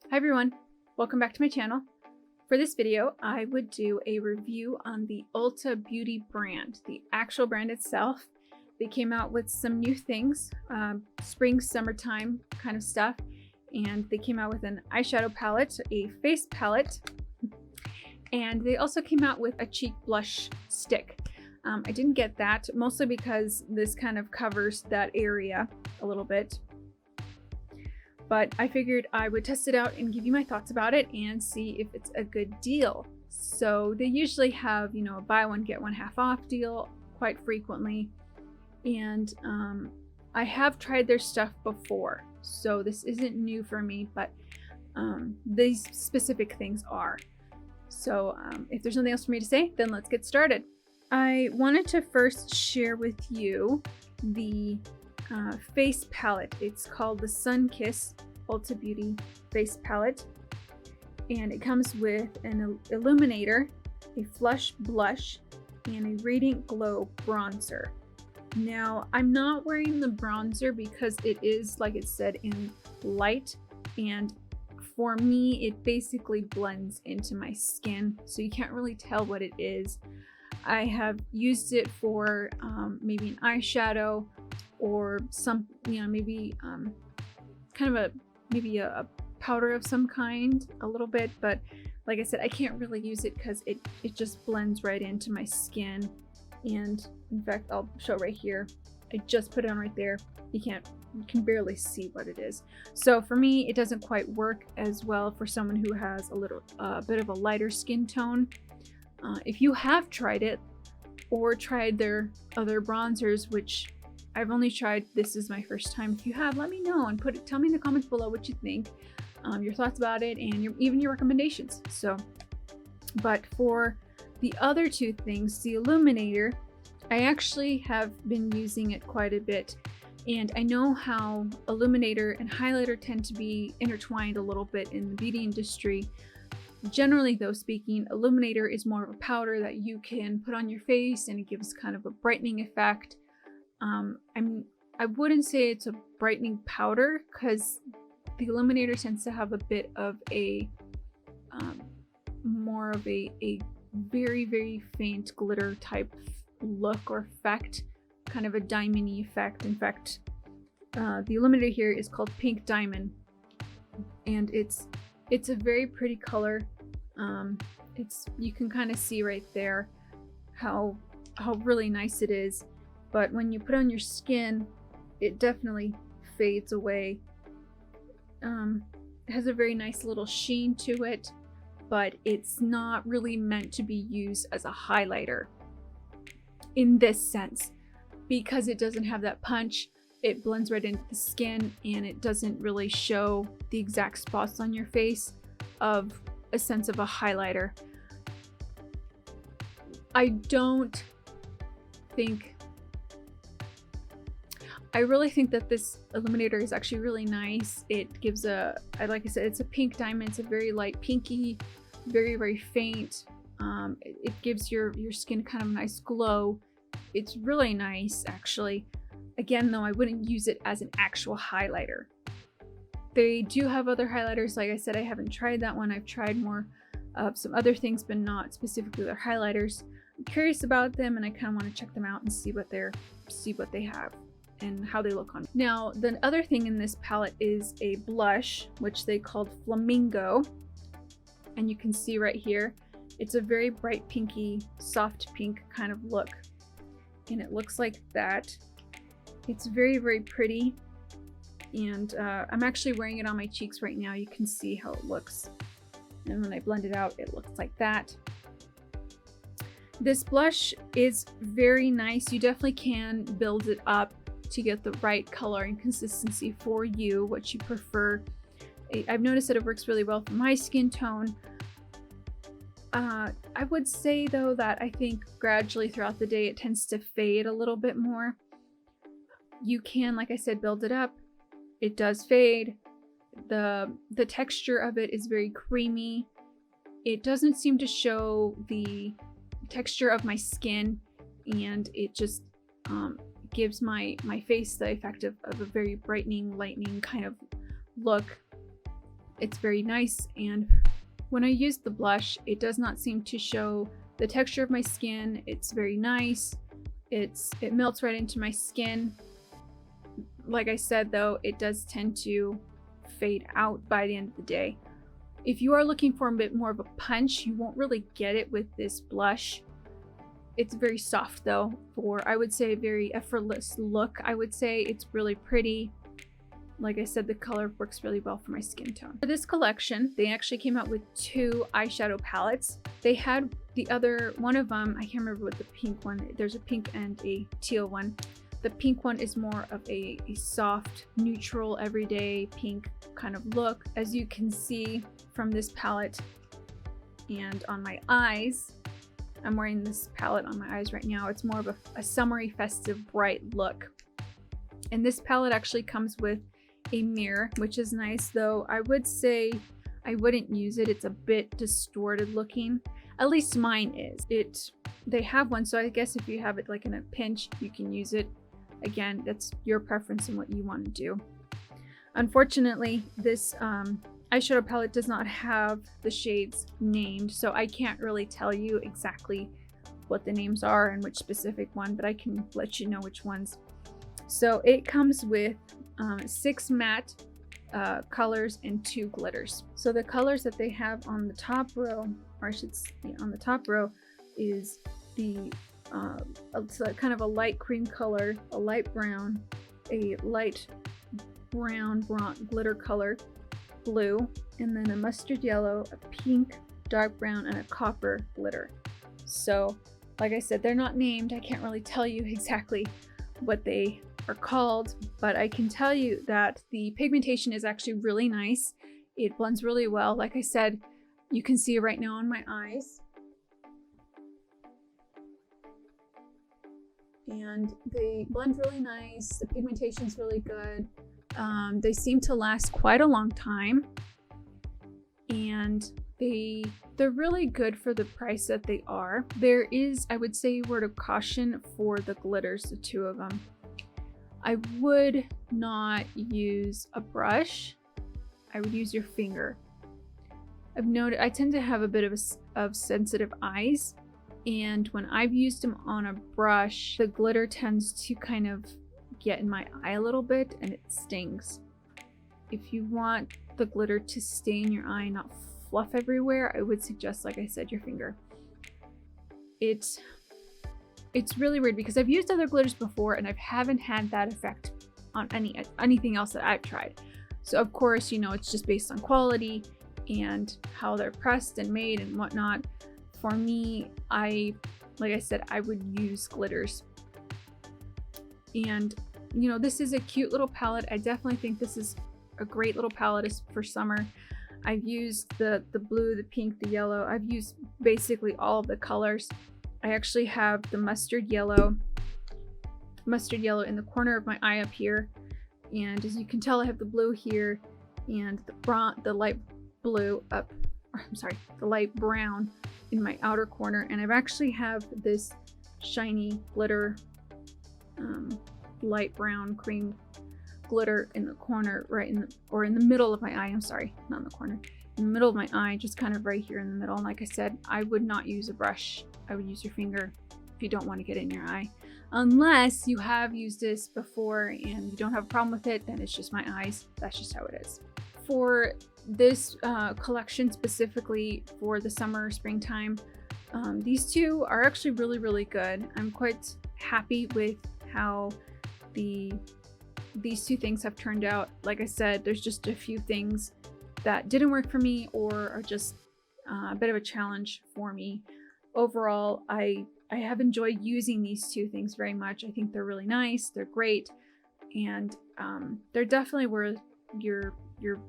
Hi everyone, welcome back to my channel. For this video, I would do a review on the Ulta Beauty Brand, the actual brand itself. They came out with some new things, spring, summertime kind of stuff, and they came out with an eyeshadow palette, a face palette, and they also came out with a cheek blush stick. I didn't get that, mostly because this kind of covers that area a little bit. But I figured I would test it out and give you my thoughts about it and see if it's a good deal. So they usually have, a buy one, get one half off deal quite frequently. And I have tried their stuff before, so this isn't new for me, but these specific things are. So if there's nothing else for me to say, then let's get started. I wanted to first share with you the face palette. It's called the Sun Kiss Ulta Beauty face palette, and it comes with an illuminator, a flush blush, and a radiant glow bronzer. Now I'm not wearing the bronzer because it is, like it said, in light, and for me it basically blends into my skin, so you can't really tell what it is. I have used it for maybe an eyeshadow or some, maybe kind of a powder of some kind, a little bit, but like I said, I can't really use it because it just blends right into my skin. And in fact, I'll show right here, I just put it on right there. You can barely see what it is. So for me, it doesn't quite work as well for someone who has a bit of a lighter skin tone. If you have tried it or tried their other bronzers, which I've only tried, this is my first time. If you have, let me know and tell me in the comments below what you think, your thoughts about it, and even your recommendations. But for the other two things, the Illuminator, I actually have been using it quite a bit, and I know how Illuminator and highlighter tend to be intertwined a little bit in the beauty industry. Generally though speaking, Illuminator is more of a powder that you can put on your face, and it gives kind of a brightening effect. I wouldn't say it's a brightening powder because the Illuminator tends to have a bit of a more of a very, very faint glitter type look or effect, kind of a diamond-y effect. In fact, the Illuminator here is called Pink Diamond, and it's a very pretty color. You can kind of see right there how really nice it is, but when you put it on your skin, it definitely fades away. It has a very nice little sheen to it, but it's not really meant to be used as a highlighter in this sense, because it doesn't have that punch. It blends right into the skin, and it doesn't really show the exact spots on your face of a sense of a highlighter. I really think that this Illuminator is actually really nice. It gives like I said, it's a pink diamond. It's a very light pinky, very, very faint. It gives your skin kind of a nice glow. It's really nice, actually. Again, though, I wouldn't use it as an actual highlighter. They do have other highlighters. Like I said, I haven't tried that one. I've tried more of some other things, but not specifically their highlighters. I'm curious about them, and I kind of want to check them out and see what they have and how they look on. Now, the other thing in this palette is a blush, which they called Flamingo, and you can see right here, it's a very bright pinky, soft pink kind of look, and it looks like that. It's very, very pretty, and I'm actually wearing it on my cheeks right now. You can see how it looks, and when I blend it out, it looks like that. This blush is very nice. You definitely can build it up to get the right color and consistency for you, what you prefer. I've noticed that it works really well for my skin tone. I would say though that I think gradually throughout the day it tends to fade a little bit more. You can, like I said, build it up. It does fade. The texture of it is very creamy. It doesn't seem to show the texture of my skin, and it just gives my face the effect of a very brightening, lightening kind of look. It's very nice, and when I use the blush, it does not seem to show the texture of my skin. It's very nice. It melts right into my skin. Like I said though, it does tend to fade out by the end of the day. If you are looking for a bit more of a punch, you won't really get it with this blush. It's very soft though, for I would say a very effortless look. I would say it's really pretty. Like I said, the color works really well for my skin tone. For this collection, they actually came out with 2 eyeshadow palettes. They had the other one of them, I can't remember what the pink one, there's a pink and a teal one. The pink one is more of a soft, neutral, everyday pink kind of look. As you can see from this palette and on my eyes, I'm wearing this palette on my eyes right now. It's more of a summery, festive, bright look. And this palette actually comes with a mirror, which is nice, though I would say I wouldn't use it. It's a bit distorted looking. At least mine is. They have one, so I guess if you have it like in a pinch, you can use it. Again, that's your preference and what you want to do. Unfortunately, this eyeshadow palette does not have the shades named, so I can't really tell you exactly what the names are and which specific one, but I can let you know which ones. So it comes with 6 matte colors and 2 glitters. So the colors that they have on the top row, or I should say on the top row, is the it's kind of a light cream color, a light brown, a light brown glitter color, blue, and then a mustard yellow, a pink, dark brown, and a copper glitter. So like I said, they're not named. I can't really tell you exactly what they are called, but I can tell you that the pigmentation is actually really nice. It blends really well. Like I said, you can see it right now on my eyes. And they blend really nice. The pigmentation is really good. They seem to last quite a long time, and they're really good for the price that they are. There is, I would say, a word of caution for the glitters, the 2 of them. I would not use a brush. I would use your finger. I've noted I tend to have a bit of sensitive eyes, and when I've used them on a brush, the glitter tends to kind of get in my eye a little bit, and it stings. If you want the glitter to stay in your eye, not fluff everywhere, I would suggest, like I said, your finger. It's really weird because I've used other glitters before and I haven't had that effect on anything else that I've tried. So of course, you know, it's just based on quality and how they're pressed and made and whatnot. For me, like I said, I would use glitters. And you know, this is a cute little palette. I definitely think this is a great little palette for summer. I've used the blue, the pink, the yellow. I've used basically all of the colors. I actually have the mustard yellow in the corner of my eye up here, and as you can tell, I have the blue here and the light blue up, or I'm sorry, the light brown in my outer corner, and I've actually have this shiny glitter, light brown cream glitter in the corner, right in the middle of my eye. I'm sorry, not in the corner, in the middle of my eye, just kind of right here in the middle. And like I said, I would not use a brush. I would use your finger if you don't want to get it in your eye. Unless you have used this before and you don't have a problem with it, then it's just my eyes. That's just how it is. For this collection specifically for the summer, springtime, these 2 are actually really, really good. I'm quite happy with how these 2 things have turned out. Like I said, there's just a few things that didn't work for me or are just a bit of a challenge for me. Overall, I have enjoyed using these 2 things very much. I think they're really nice, they're great, and they're definitely worth your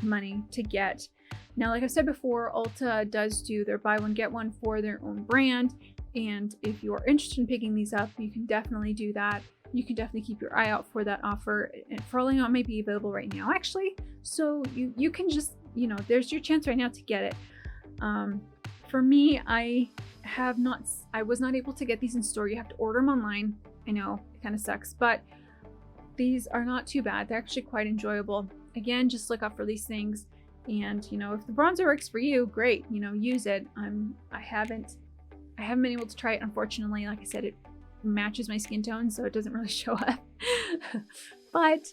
money to get. Now, like I said before, Ulta does do their buy one get one for their own brand, and if you are interested in picking these up, you can definitely do that. You can definitely keep your eye out for that offer. And for all I know, it may be available right now actually, so you can just, you know, there's your chance right now to get it. For me, I was not able to get these in store. You have to order them online. I know it kind of sucks, but these are not too bad. They're actually quite enjoyable. Again, just look out for these things And you know, if the bronzer works for you, great, you know, use it. I haven't been able to try it, unfortunately. Like I said, it matches my skin tone, so it doesn't really show up. But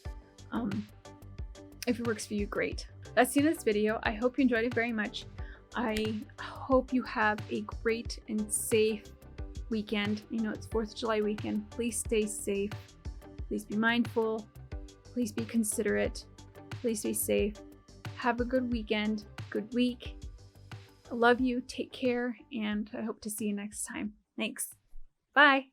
if it works for you, great. That's the end of this video. I hope you enjoyed it very much. I hope you have a great and safe weekend. You know, it's 4th of July weekend. Please stay safe. Please be mindful. Please be considerate. Please be safe. Have a good weekend, good week. I love you. Take care, and I hope to see you next time. Thanks. Bye.